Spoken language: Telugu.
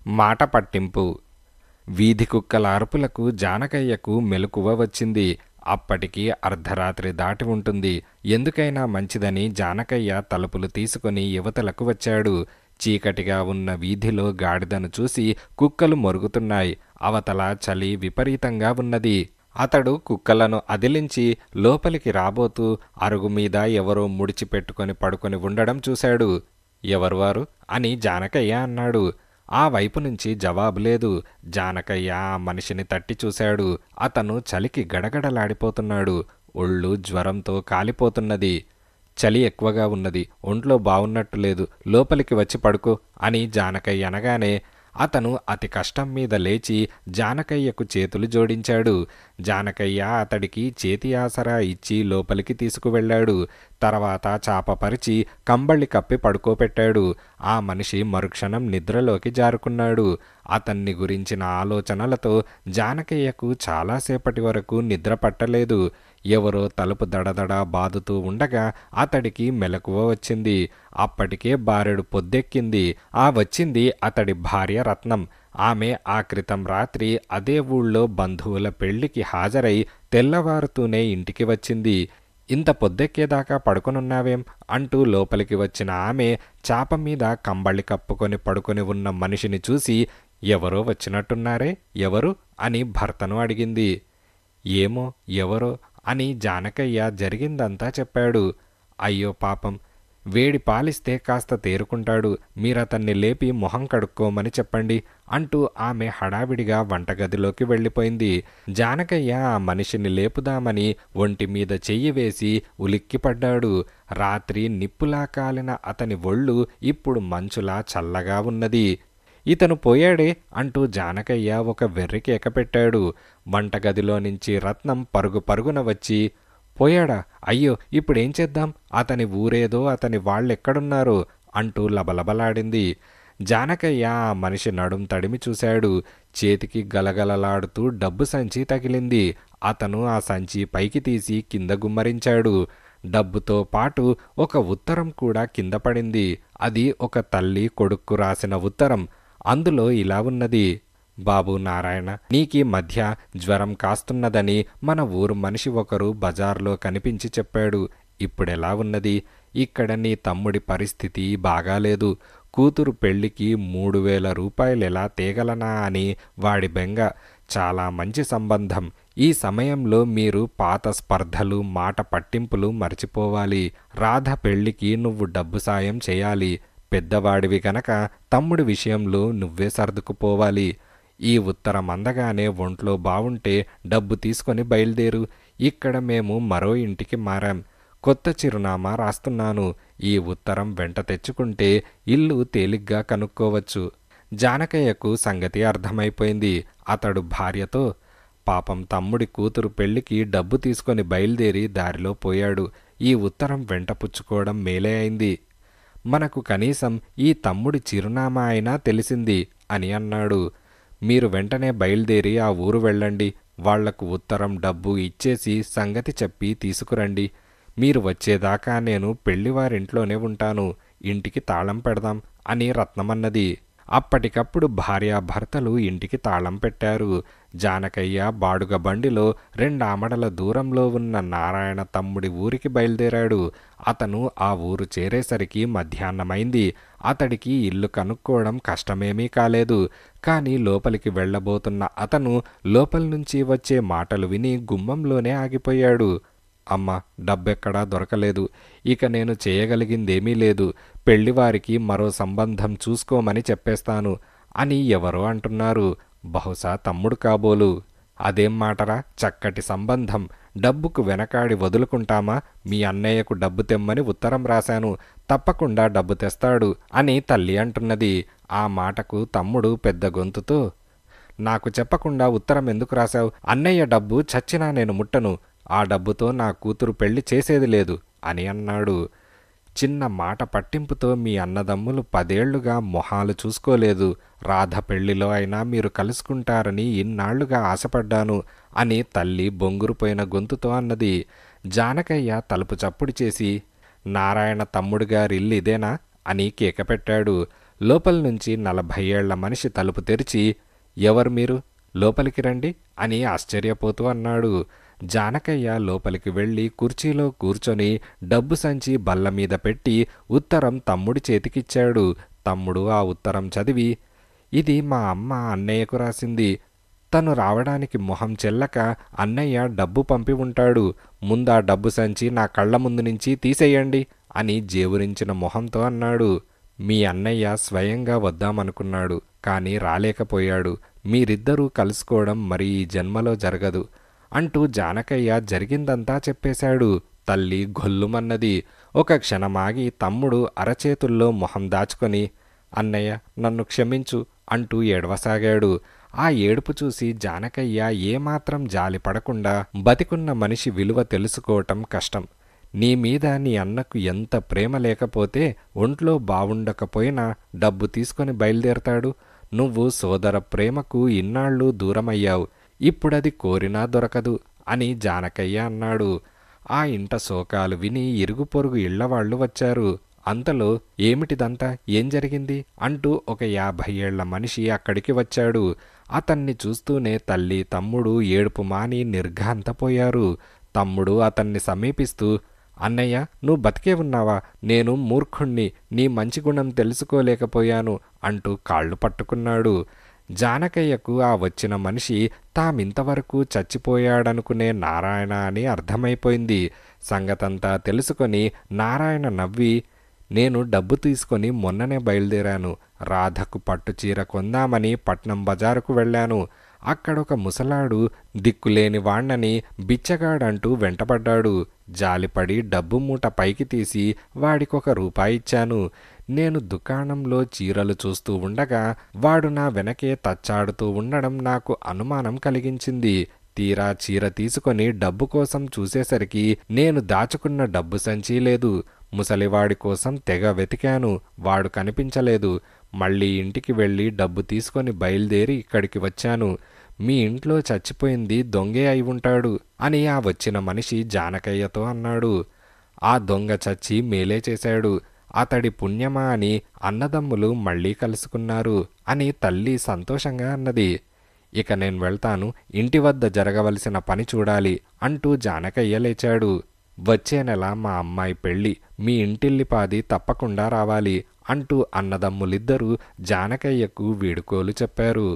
మాట పట్టింపు. వీధి కుక్కల అరుపులకు జానకయ్యకు మెలకువ వచ్చింది. అప్పటికి అర్ధరాత్రి దాటి ఉంటుంది. ఎందుకైనా మంచిదని జానకయ్య తలుపులు తీసుకుని యువతలకు వచ్చాడు. చీకటిగా ఉన్న వీధిలో గాడిదను చూసి కుక్కలు మొరుగుతున్నాయి. అవతల చలి విపరీతంగా ఉన్నది. అతడు కుక్కలను అదిలించి లోపలికి రాబోతూ అరుగుమీద ఎవరో ముడిచిపెట్టుకొని పడుకొని ఉండడం చూశాడు. ఎవరు వారు అని జానకయ్య అన్నాడు. ఆ వైపు నుంచి జవాబు లేదు. జానకయ్య ఆ మనిషిని తట్టి చూశాడు. అతను చలికి గడగడలాడిపోతున్నాడు. ఒళ్ళు జ్వరంతో కాలిపోతున్నది. చలి ఎక్కువగా ఉన్నది. ఒంట్లో బావున్నట్టు లేదు. లోపలికి వచ్చి పడుకో అని జానకయ్య అనగానే అతను అతి కష్టం మీద లేచి జానకయ్యకు చేతులు జోడించాడు. జానకయ్య అతడికి చేతి ఆసరా ఇచ్చి లోపలికి తీసుకువెళ్ళాడు. తర్వాత చాపపరిచి కంబళి కప్పి పడుకోపెట్టాడు. ఆ మనిషి మరుక్షణం నిద్రలోకి జారుకున్నాడు. అతన్ని గురించిన ఆలోచనలతో జానకయ్యకు చాలాసేపటి వరకు నిద్ర పట్టలేదు. ఎవరో తలుపు దడదడ బాదుతూ ఉండగా అతడికి మెలకువ వచ్చింది. అప్పటికే బారెడు పొద్దెక్కింది. ఆ వచ్చింది అతడి భార్య రత్నం. ఆమె ఆ క్రితం రాత్రి అదే ఊళ్ళో బంధువుల పెళ్లికి హాజరై తెల్లవారుతూనే ఇంటికి వచ్చింది. ఇంత పొద్దెక్కేదాకా పడుకొనున్నావేం అంటూ లోపలికి వచ్చిన ఆమె చాప మీద కంబళి కప్పుకొని పడుకొని ఉన్న మనిషిని చూసి ఎవరో వచ్చినట్టున్నారే, ఎవరు అని భర్తను అడిగింది. ఏమో ఎవరో అని జానకయ్య జరిగిందంతా చెప్పాడు. అయ్యో పాపం, వేడి పాలిస్తే కాస్త తేరుకుంటాడు. మీరతన్ని లేపి మొహం కడుక్కోమని చెప్పండి అంటూ ఆమె హడావిడిగా వంటగదిలోకి వెళ్ళిపోయింది. జానకయ్య ఆ మనిషిని లేపుదామని ఒంటి మీద చెయ్యి వేసి ఉలిక్కిపడ్డాడు. రాత్రి నిప్పులా కాలిన అతని ఒళ్ళు ఇప్పుడు మంచులా చల్లగా ఉన్నది. ఇతను పోయాడే అంటూ జానకయ్య ఒక వెర్రికేక పెట్టాడు. వంటగదిలో నుంచి రత్నం పరుగు పరుగున వచ్చి, పోయాడా? అయ్యో, ఇప్పుడేం చేద్దాం? అతని ఊరేదో అతని వాళ్ళెక్కడున్నారో అంటూ లబలబలాడింది. జానకయ్య ఆ మనిషి నడుం తడిమి చూశాడు. చేతికి గలగలలాడుతూ డబ్బు సంచి తగిలింది. అతను ఆ సంచి పైకి తీసి కింద గుమ్మరించాడు. డబ్బుతో పాటు ఒక ఉత్తరం కూడా కింద పడింది. అది ఒక తల్లి కొడుక్కు రాసిన ఉత్తరం. అందులో ఇలా ఉన్నది: బాబు నారాయణ, నీకీ మధ్య జ్వరం కాస్తున్నదని మన ఊరు మనిషి ఒకరు బజార్లో కనిపించి చెప్పాడు. ఇప్పుడెలా ఉన్నది? ఇక్కడ నీ తమ్ముడి పరిస్థితి బాగాలేదు. కూతురు పెళ్లికి 3,000 రూపాయలెలా తేగలనా అని వాడి బెంగ. చాలా మంచి సంబంధం. ఈ సమయంలో మీరు పాత స్పర్ధలు, మాట పట్టింపులు మర్చిపోవాలి. రాధ పెళ్లికి నువ్వు డబ్బు సాయం చేయాలి. పెద్దవాడివి గనక తమ్ముడి విషయంలో నువ్వే సర్దుకుపోవాలి. ఈ ఉత్తరం అందగానే ఒంట్లో బావుంటే డబ్బు తీసుకొని బయలుదేరు. ఇక్కడ మేము మరో ఇంటికి మారాం. కొత్త చిరునామా రాస్తున్నాను. ఈ ఉత్తరం వెంట తెచ్చుకుంటే ఇల్లు తేలిగ్గా కనుక్కోవచ్చు. జానకయ్యకు సంగతి అర్థమైపోయింది. అతడు భార్యతో, పాపం తమ్ముడి కూతురు పెళ్లికి డబ్బు తీసుకొని బయలుదేరి దారిలో పోయాడు. ఈ ఉత్తరం వెంట పుచ్చుకోవడం మేలే అయింది. మనకు కనీసం ఈ తమ్ముడి చిరునామా అయినా తెలిసింది అని అన్నాడు. మీరు వెంటనే బయలుదేరి ఆ ఊరు వెళ్ళండి. వాళ్లకు ఉత్తరం డబ్బు ఇచ్చేసి సంగతి చెప్పి తీసుకురండి. మీరు వచ్చేదాకా నేను పెళ్లివారింట్లోనే ఉంటాను. ఇంటికి తాళం పెడదాం అని రత్నమన్నది. అప్పటికప్పుడు భార్యాభర్తలు ఇంటికి తాళం పెట్టారు. జానకయ్య బాడుగ బండిలో 2 ఆమడల దూరంలో ఉన్న నారాయణ తమ్ముడి ఊరికి బయలుదేరాడు. అతను ఆ ఊరు చేరేసరికి మధ్యాహ్నమైంది. అతడికి ఇల్లు కనుక్కోవడం కష్టమేమీ కాలేదు. కానీ లోపలికి వెళ్ళబోతున్న అతను లోపలి నుంచి వచ్చే మాటలు విని గుమ్మంలోనే ఆగిపోయాడు. అమ్మ, డబ్బెక్కడా దొరకలేదు. ఇక నేను చేయగలిగిందేమీ లేదు. పెళ్లివారికి మరో సంబంధం చూసుకోమని చెప్పేస్తాను అని ఎవరో అంటున్నారు. బహుశా తమ్ముడు కాబోలు. అదేం మాటరా, చక్కటి సంబంధం. డబ్బుకు వెనకాడి వదులుకుంటామా? మీ అన్నయ్యకు డబ్బు తెమ్మని ఉత్తరం రాశాను. తప్పకుండా డబ్బు తెస్తాడు అని తల్లి అంటున్నది. ఆ మాటకు తమ్ముడు పెద్ద గొంతుతో, నాకు చెప్పకుండా ఉత్తరం ఎందుకు రాశావు? అన్నయ్య డబ్బు చచ్చినా నేను ముట్టను. ఆ డబ్బుతో నా కూతురు పెళ్లి చేసేది లేదు అని అన్నాడు. చిన్న మాట పట్టింపుతో మీ అన్నదమ్ములు 10 ఏళ్లుగా మొహాలు చూసుకోలేదు. రాధ పెళ్లిలో అయినా మీరు కలుసుకుంటారని ఇన్నాళ్లుగా ఆశపడ్డాను అని తల్లి బొంగురుపోయిన గొంతుతో అన్నది. జానకయ్య తలుపు చప్పుడు చేసి, నారాయణ తమ్ముడు గారి ఇల్లు ఇదేనా అని కేకపెట్టాడు. లోపల నుంచి 40 ఏళ్ల మనిషి తలుపు తెరిచి, ఎవరు మీరు, లోపలికి రండి అని ఆశ్చర్యపోతూ అన్నాడు. జానకయ్య లోపలికి వెళ్ళి కుర్చీలో కూర్చొని డబ్బు సంచి బల్ల మీద పెట్టి ఉత్తరం తమ్ముడి చేతికిచ్చాడు. తమ్ముడు ఆ ఉత్తరం చదివి, ఇది మా అమ్మ అన్నయ్యకు రాసింది. తను రావడానికి మొహం చెల్లక అన్నయ్య డబ్బు పంపి ఉంటాడు. ముందా డబ్బు సంచి నా కళ్ళ ముందు నుంచి తీసేయండి అని జేవురించిన మొహంతో అన్నాడు. మీ అన్నయ్య స్వయంగా వద్దామనుకున్నాడు, కానీ రాలేకపోయాడు. మీరిద్దరూ కలుసుకోవడం మరి ఈ జన్మలో జరగదు అంటూ జానకయ్య జరిగిందంతా చెప్పేశాడు. తల్లి గొల్లుమన్నది. ఒక క్షణమాగి తమ్ముడు అరచేతుల్లో మొహం దాచుకొని, అన్నయ్య నన్ను క్షమించు అంటూ ఏడవసాగాడు. ఆ ఏడుపు చూసి జానకయ్య ఏమాత్రం జాలి పడకుండా, బతికున్న మనిషి విలువ తెలుసుకోవటం కష్టం. నీ మీద నీ అన్నకు ఎంత ప్రేమ లేకపోతే ఒంట్లో బావుండకపోయినా డబ్బు తీసుకొని బయలుదేరతాడు. నువ్వు సోదర ప్రేమకు ఇన్నాళ్ళు దూరమయ్యావు, ఇప్పుడది కోరినా దొరకదు అని జానకయ్య అన్నాడు. ఆ ఇంట శోకాలు విని ఇరుగు పొరుగు ఇళ్లవాళ్లు వచ్చారు. అంతలో ఏమిటిదంతా, ఏం జరిగింది అంటూ ఒక 50 ఏళ్ల మనిషి అక్కడికి వచ్చాడు. అతన్ని చూస్తూనే తల్లి తమ్ముడు ఏడుపు మాని నిర్ఘాంతపోయారు. తమ్ముడు అతన్ని సమీపిస్తూ, అన్నయ్య నువ్వు బతికే ఉన్నావా, నేను మూర్ఖుణ్ణి, నీ మంచి గుణం తెలుసుకోలేకపోయాను అంటూ కాళ్ళు పట్టుకున్నాడు. జానకయ్యకు ఆ వచ్చిన మనిషి తామింతవరకు చచ్చిపోయాడనుకునే నారాయణ అని అర్థమైపోయింది. సంగతంతా తెలుసుకొని నారాయణ నవ్వి, నేను డబ్బు తీసుకొని మొన్ననే బయలుదేరాను. రాధకు పట్టుచీర కొందామని పట్నం బజారుకు వెళ్ళాను. అక్కడొక ముసలాడు దిక్కులేని వాణ్ణని బిచ్చగాడంటూ వెంటపడ్డాడు. జాలిపడి డబ్బు మూట పైకి తీసి వాడికొక రూపాయి ఇచ్చాను. నేను దుకాణంలో చీరలు చూస్తూ ఉండగా వాడు నా వెనకే తచ్చాడుతూ ఉండడం నాకు అనుమానం కలిగించింది. తీరా చీర తీసుకొని డబ్బు కోసం చూసేసరికి నేను దాచుకున్న డబ్బు సంచి లేదు. ముసలివాడి కోసం తెగ వెతికాను, వాడు కనిపించలేదు. మళ్ళీ ఇంటికి వెళ్ళి డబ్బు తీసుకొని బయలుదేరి ఇక్కడికి వచ్చాను. మీ ఇంట్లో చచ్చిపోయింది దొంగే అయి ఉంటాడు అని ఆ వచ్చిన మనిషి జానకయ్యతో అన్నాడు. ఆ దొంగ చచ్చి మేలే చేశాడు, అతడి పుణ్యమా అని అన్నదమ్ములు మళ్ళీ కలుసుకున్నారు అని తల్లి సంతోషంగా అన్నది. ఇక నేను వెళ్తాను, ఇంటి వద్ద జరగవలసిన పని చూడాలి అంటూ జానకయ్య లేచాడు. వచ్చే నెల మా అమ్మాయి పెళ్ళి, మీ ఇంటిల్లిపాది తప్పకుండా రావాలి అంటూ అన్నదమ్ములిద్దరూ జానకయ్యకు వీడుకోలు చెప్పారు.